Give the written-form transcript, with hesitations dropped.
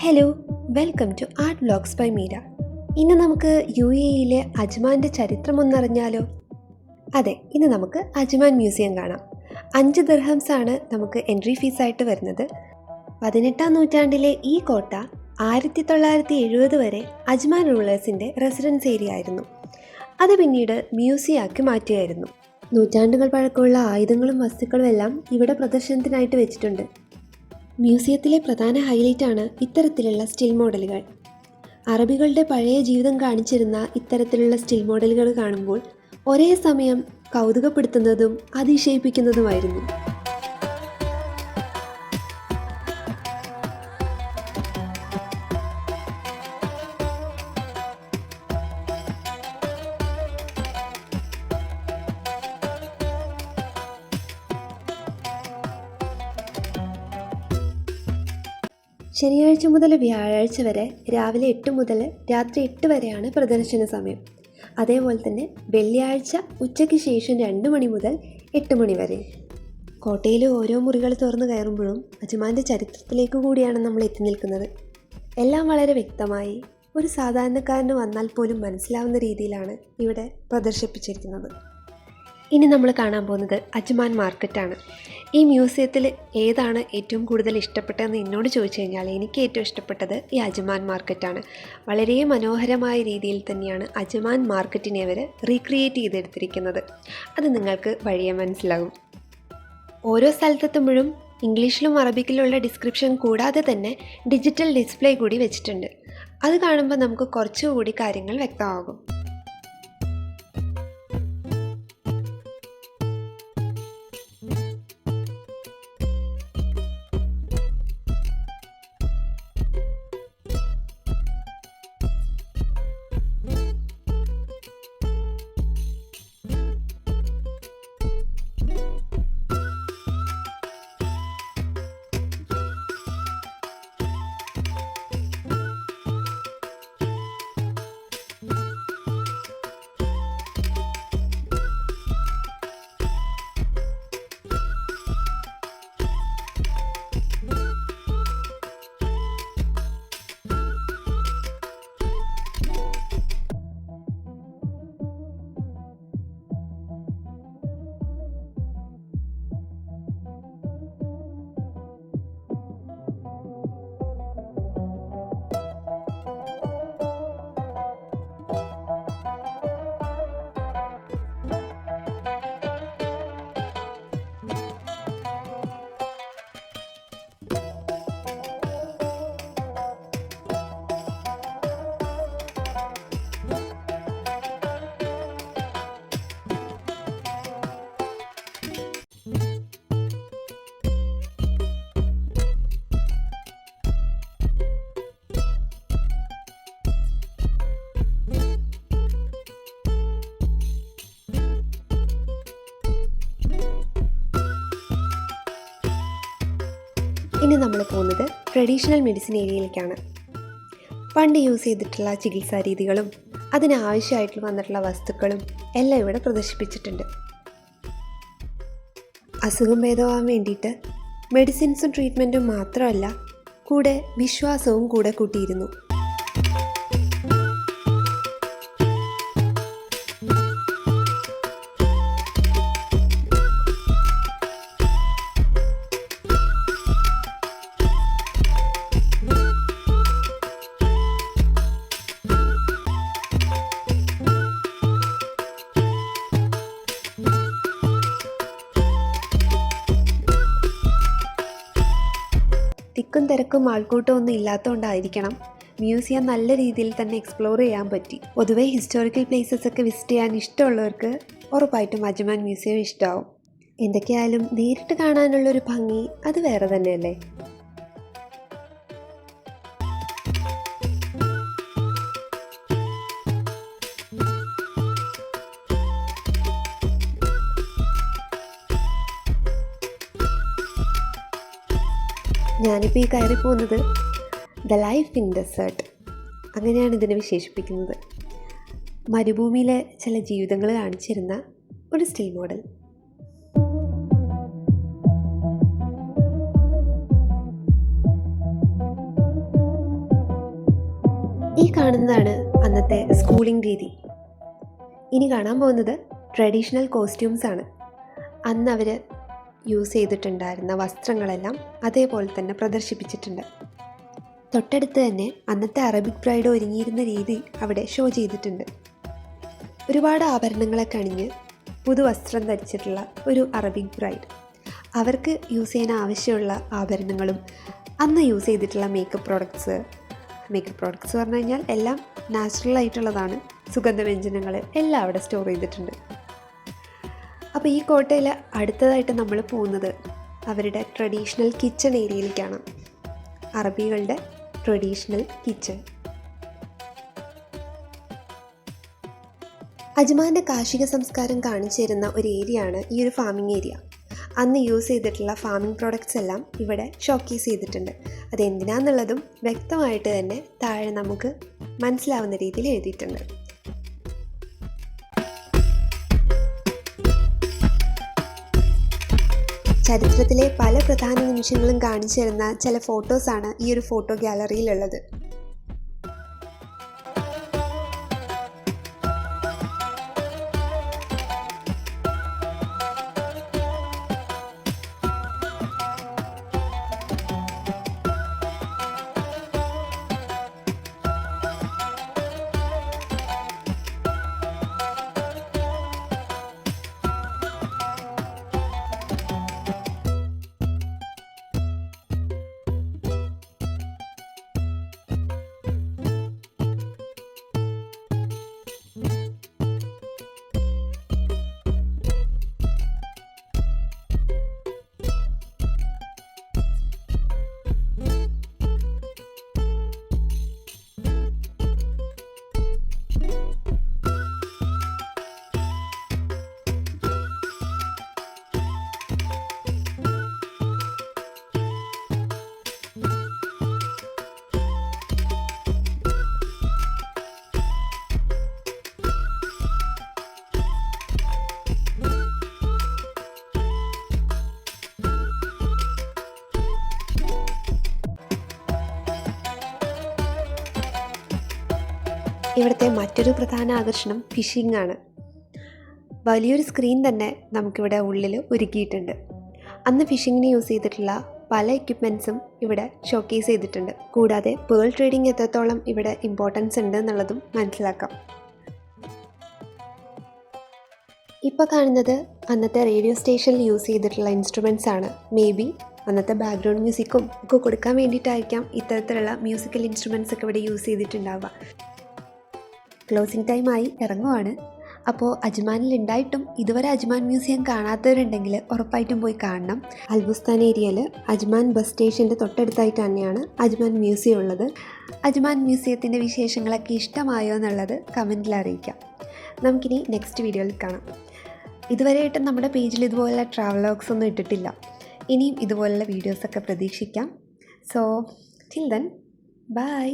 Hello, welcome to art vlogs by Meera. ഇന്ന് നമുക്ക് UAE-യിലെ അജ്മാൻ്റെ ചരിത്രമൊന്നറിഞ്ഞാലോ? അതെ, ഇന്ന് നമുക്ക് അജ്മാൻ മ്യൂസിയം കാണാം. 5 ദിർഹംസ് ആണ് നമുക്ക് എൻട്രി ഫീസായിട്ട് വരുന്നത്. 18-ാം നൂറ്റാണ്ടിലെ ഈ കോട്ട 1970 വരെ അജ്മാൻ റൂളേഴ്സിൻ്റെ റെസിഡൻസ് ഏരിയ ആയിരുന്നു. അത് പിന്നീട് മ്യൂസിയമാക്കി മാറ്റുകയായിരുന്നു. നൂറ്റാണ്ടുകൾ പഴക്കമുള്ള ആയുധങ്ങളും വസ്തുക്കളും എല്ലാം ഇവിടെ പ്രദർശനത്തിനായിട്ട് വെച്ചിട്ടുണ്ട്. മ്യൂസിയത്തിലെ പ്രധാന ഹൈലൈറ്റാണ് ഇത്തരത്തിലുള്ള സ്റ്റിൽ മോഡലുകൾ. അറബികളുടെ പഴയ ജീവിതം കാണിച്ചിരുന്ന ഇത്തരത്തിലുള്ള സ്റ്റിൽ മോഡലുകൾ കാണുമ്പോൾ ഒരേ സമയം കൗതുകപ്പെടുത്തുന്നതും അതിശയിപ്പിക്കുന്നതുമായിരുന്നു. ശനിയാഴ്ച മുതൽ വ്യാഴാഴ്ച വരെ രാവിലെ 8 മുതൽ രാത്രി 8 വരെയാണ് പ്രദർശന സമയം. അതേപോലെ തന്നെ വെള്ളിയാഴ്ച ഉച്ചയ്ക്ക് ശേഷം 2 മണി മുതൽ 8 മണി വരെ. കോട്ടയിലെ ഓരോ മുറികൾ തുറന്നു കയറുമ്പോഴും അജ്മാൻ്റെ ചരിത്രത്തിലേക്ക് കൂടിയാണ് നമ്മൾ എത്തി നിൽക്കുന്നത്. എല്ലാം വളരെ വ്യക്തമായി ഒരു സാധാരണക്കാരന് വന്നാൽ പോലും മനസ്സിലാവുന്ന രീതിയിലാണ് ഇവിടെ പ്രദർശിപ്പിച്ചിരിക്കുന്നത്. ഇനി നമ്മൾ കാണാൻ പോകുന്നത് അജ്മാൻ മാർക്കറ്റാണ്. ഈ മ്യൂസിയത്തിൽ ഏതാണ് ഏറ്റവും കൂടുതൽ ഇഷ്ടപ്പെട്ടതെന്ന് എന്നോട് ചോദിച്ചു കഴിഞ്ഞാൽ എനിക്ക് ഏറ്റവും ഇഷ്ടപ്പെട്ടത് ഈ അജ്മാൻ മാർക്കറ്റാണ്. വളരെ മനോഹരമായ രീതിയിൽ തന്നെയാണ് അജ്മാൻ മാർക്കറ്റിനെ അവർ റീക്രിയേറ്റ് ചെയ്തെടുത്തിരിക്കുന്നത്. അത് നിങ്ങൾക്ക് വഴിയെ മനസ്സിലാകും. ഓരോ സ്ഥലത്തെത്തുമ്പോഴും ഇംഗ്ലീഷിലും അറബിക്കിലുള്ള ഡിസ്ക്രിപ്ഷൻ കൂടാതെ തന്നെ ഡിജിറ്റൽ ഡിസ്പ്ലേ കൂടി വെച്ചിട്ടുണ്ട്. അത് കാണുമ്പോൾ നമുക്ക് കുറച്ചുകൂടി കാര്യങ്ങൾ വ്യക്തമാകും. ഇനി നമ്മൾ പോകുന്നത് ട്രഡീഷണൽ മെഡിസിൻ ഏരിയയിലേക്കാണ്. പണ്ട് യൂസ് ചെയ്തിട്ടുള്ള ചികിത്സാ രീതികളും അതിനാവശ്യമായിട്ട് വന്നിട്ടുള്ള വസ്തുക്കളും എല്ലാം ഇവിടെ പ്രദർശിപ്പിച്ചിട്ടുണ്ട്. അസുഖം ഭേദമാകാൻ വേണ്ടിയിട്ട് മെഡിസിൻസും ട്രീറ്റ്മെൻറ്റും മാത്രമല്ല, കൂടെ വിശ്വാസവും കൂടെ കൂട്ടിയിരുന്നു. തിക്കും തിരക്കും ആൾക്കൂട്ടം ഒന്നും ഇല്ലാത്തതുകൊണ്ടായിരിക്കണം മ്യൂസിയം നല്ല രീതിയിൽ തന്നെ എക്സ്പ്ലോർ ചെയ്യാൻ പറ്റി. പൊതുവേ ഹിസ്റ്റോറിക്കൽ പ്ലേസസ് ഒക്കെ വിസിറ്റ് ചെയ്യാൻ ഇഷ്ടമുള്ളവർക്ക് ഉറപ്പായിട്ടും അജ്മാൻ മ്യൂസിയം ഇഷ്ടമാവും. എന്തൊക്കെയായാലും നേരിട്ട് കാണാനുള്ളൊരു ഭംഗി അത് വേറെ തന്നെയല്ലേ. ഞാനിപ്പോൾ ഈ കയറി പോകുന്നത് ദ ലൈഫ് ഇൻ ഡെസേർട്ട്, അങ്ങനെയാണ് ഇതിനെ വിശേഷിപ്പിക്കുന്നത്. മരുഭൂമിയിലെ ചില ജീവിതങ്ങൾ കാണിച്ചിരുന്ന ഒരു സ്റ്റിൽ മോഡൽ. ഈ കാണുന്നതാണ് അന്നത്തെ സ്കൂളിംഗ് രീതി. ഇനി കാണാൻ പോകുന്നത് ട്രഡീഷണൽ കോസ്റ്റ്യൂംസ് ആണ്. അന്ന് അവർ യൂസ് ചെയ്തിട്ടുണ്ടായിരുന്ന വസ്ത്രങ്ങളെല്ലാം അതേപോലെ തന്നെ പ്രദർശിപ്പിച്ചിട്ടുണ്ട്. തൊട്ടടുത്ത് തന്നെ അന്നത്തെ അറബിക് ബ്രൈഡ് ഒരുങ്ങിയിരുന്ന രീതി അവിടെ ഷോ ചെയ്തിട്ടുണ്ട്. ഒരുപാട് ആഭരണങ്ങളൊക്കെ അണിഞ്ഞ് പുതുവസ്ത്രം ധരിച്ചിട്ടുള്ള ഒരു അറബിക് ബ്രൈഡ്. അവർക്ക് യൂസ് ചെയ്യാൻ ആവശ്യമുള്ള ആഭരണങ്ങളും അന്ന് യൂസ് ചെയ്തിട്ടുള്ള മേക്കപ്പ് പ്രോഡക്ട്സ് പറഞ്ഞു കഴിഞ്ഞാൽ എല്ലാം നാച്ചുറൽ ആയിട്ടുള്ളതാണ്. സുഗന്ധവ്യഞ്ജനങ്ങൾ എല്ലാം അവിടെ സ്റ്റോർ ചെയ്തിട്ടുണ്ട്. അപ്പോൾ ഈ കോട്ടയിൽ അടുത്തതായിട്ട് നമ്മൾ പോകുന്നത് അവരുടെ ട്രഡീഷണൽ കിച്ചൺ ഏരിയയിലേക്കാണ്. അറബികളുടെ ട്രഡീഷണൽ കിച്ചൺ. അജ്മാൻ്റെ കാർഷിക സംസ്കാരം കാണിച്ചു തരുന്ന ഒരു ഏരിയയാണ് ഈ ഒരു ഫാമിംഗ് ഏരിയ. അന്ന് യൂസ് ചെയ്തിട്ടുള്ള ഫാമിംഗ് പ്രോഡക്റ്റ്സ് എല്ലാം ഇവിടെ ഷോക്കേസ് ചെയ്തിട്ടുണ്ട്. അതെന്തിനാന്നുള്ളതും വ്യക്തമായിട്ട് തന്നെ താഴെ നമുക്ക് മനസ്സിലാവുന്ന രീതിയിൽ എഴുതിയിട്ടുണ്ട്. ചരിത്രത്തിലെ പല പ്രധാന നിമിഷങ്ങളും കാണിച്ചു തരുന്ന ചില ഫോട്ടോസാണ് ഈ ഒരു ഫോട്ടോ ഗാലറിയിലുള്ളത്. ഇവിടുത്തെ മറ്റൊരു പ്രധാന ആകർഷണം ഫിഷിംഗ് ആണ്. വലിയൊരു സ്ക്രീൻ തന്നെ നമുക്കിവിടെ ഉള്ളിൽ ഒരുക്കിയിട്ടുണ്ട്. അന്ന് ഫിഷിങ്ങിന് യൂസ് ചെയ്തിട്ടുള്ള പല എക്യുപ്മെൻറ്റ്സും ഇവിടെ ഷോക്കേസ് ചെയ്തിട്ടുണ്ട്. കൂടാതെ പേൾ ട്രേഡിംഗ് എത്രത്തോളം ഇവിടെ ഇമ്പോർട്ടൻസ് ഉണ്ട് എന്നുള്ളതും മനസ്സിലാക്കാം. ഇപ്പോൾ കാണുന്നത് അന്നത്തെ റേഡിയോ സ്റ്റേഷനിൽ യൂസ് ചെയ്തിട്ടുള്ള ഇൻസ്ട്രുമെൻറ്റ്സ് ആണ്. മേ ബി അന്നത്തെ ബാക്ക്ഗ്രൗണ്ട് മ്യൂസിക്കും ഒക്കെ കൊടുക്കാൻ വേണ്ടിയിട്ടായിരിക്കാം ഇത്തരത്തിലുള്ള മ്യൂസിക്കൽ ഇൻസ്ട്രുമെൻറ്റ്സ് ഒക്കെ ഇവിടെ യൂസ് ചെയ്തിട്ടുണ്ടാവുക. ക്ലോസിംഗ് ടൈമായി ഇറങ്ങുവാണ്. അപ്പോൾ അജ്മാനിൽ ഉണ്ടായിട്ടും ഇതുവരെ അജ്മാൻ മ്യൂസിയം കാണാത്തവരുണ്ടെങ്കിൽ ഉറപ്പായിട്ടും പോയി കാണണം. അൽബുസ്ഥാൻ ഏരിയയിൽ അജ്മാൻ ബസ് സ്റ്റേഷൻ്റെ തൊട്ടടുത്തായിട്ട് തന്നെയാണ് അജ്മാൻ മ്യൂസിയം ഉള്ളത്. അജ്മാൻ മ്യൂസിയത്തിൻ്റെ വിശേഷങ്ങളൊക്കെ ഇഷ്ടമായോ എന്നുള്ളത് കമൻറ്റിൽ അറിയിക്കാം. നമുക്കിനി നെക്സ്റ്റ് വീഡിയോയിൽ കാണാം. ഇതുവരെയായിട്ടും നമ്മുടെ പേജിൽ ഇതുപോലുള്ള ട്രാവലോഗ്സ് ഒന്നും ഇട്ടിട്ടില്ല. ഇനിയും ഇതുപോലുള്ള വീഡിയോസൊക്കെ പ്രതീക്ഷിക്കാം. So till then bye.